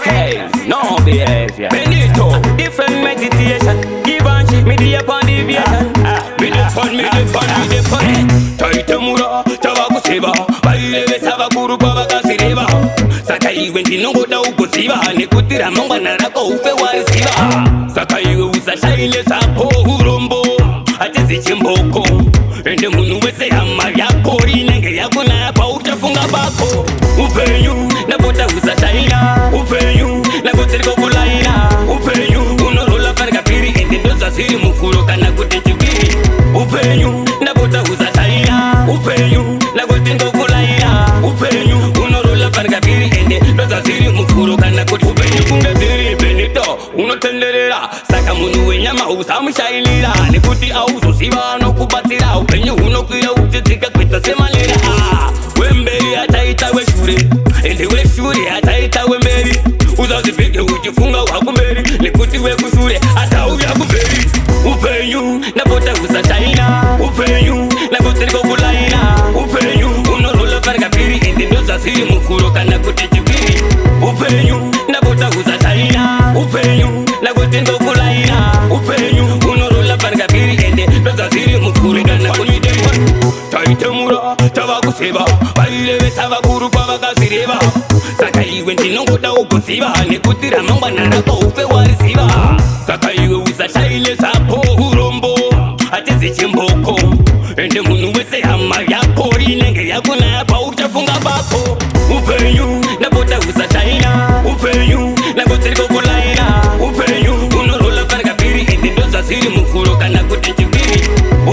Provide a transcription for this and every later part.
case, no behavior. Benito, different meditation. Give on shit, me the upon deviation. Me the fun, me the fun, me the fun. Taita mura, tabaku seba. Baile besaba kuru kwa bakasireba. Sakai wendi nongo da ukosiba. Nekutira mongwa narako ufe warisiba. Sakai usa shaile sapo urombo. Atezi chimboko. Ende munu wese hama yako. Inenge yako na yapa utafunga bako. Upenyu, napota usa shaila. Upenyu, nakote kukulaina. Upenyu, unorola farga piri. Ende doza siri mufuro kana kute chukiri. Upenyu, napota usa shaila. Upenyu, nakote kukulaina. Upenyu, unorola farga piri. Ende doza siri mufuro kana kute upenyu. Kunga siri benito, unotenderera. Saka munu wenyama usamu shailira. Nikuti auzo siva no kubatira. Upenyu unokwira uchitika kwita semalera. Wemberi ataita weshure. Ende weshure ataita wemberi. Uzazipike uchifunga wakumberi. Nikuti wekushure ata uya kumberi. Upenyu napota usashaina. Upenyu nakote kukulaina. Upenyu unorola farga piri. Ende doza siri mufuro kana kutechipiri. Upenyu napota usashaina. Upenyu nakote kukulaina. Upenyu unorola farga piri. Ende doza siri mufuro kana kutechipiri. Taita mura tabakuseba. Baile besaba kuru kwa bakasireba. Sakai wendi nongo da ukosiba. Nekutira mongwa narako ufe warisiba. Sakai usa shaile sapo urombo. Atezi chimboko. Ende munu wese hama yako. Inenge yako na yapa utafunga bako. Upenyu napota usa shaina. Upenyu nakote kukulaina. Upenyu unorola farga piri. Ende doza siri mufuro kana kutechipiri.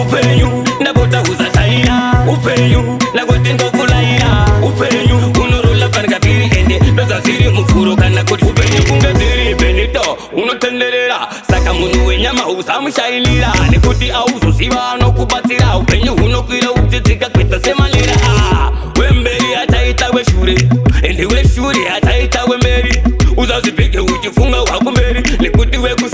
Upenyu napota usa shaina. Upenyu nakote kukulaina. Upenyu unorola farga piri. Ende doza siri mufuro kana kutechipiri. Upenyu kunga siri benito, unotenderera. Saka munu wenyama usamu shailira. Nikuti auzo siva no kubatira. Upenyu unokwira uchitika kwita semalera. Wemberi ataita weshure. Ende weshure ataita wemberi. Uzazipike uchifunga wakumberi. Nikuti wekushure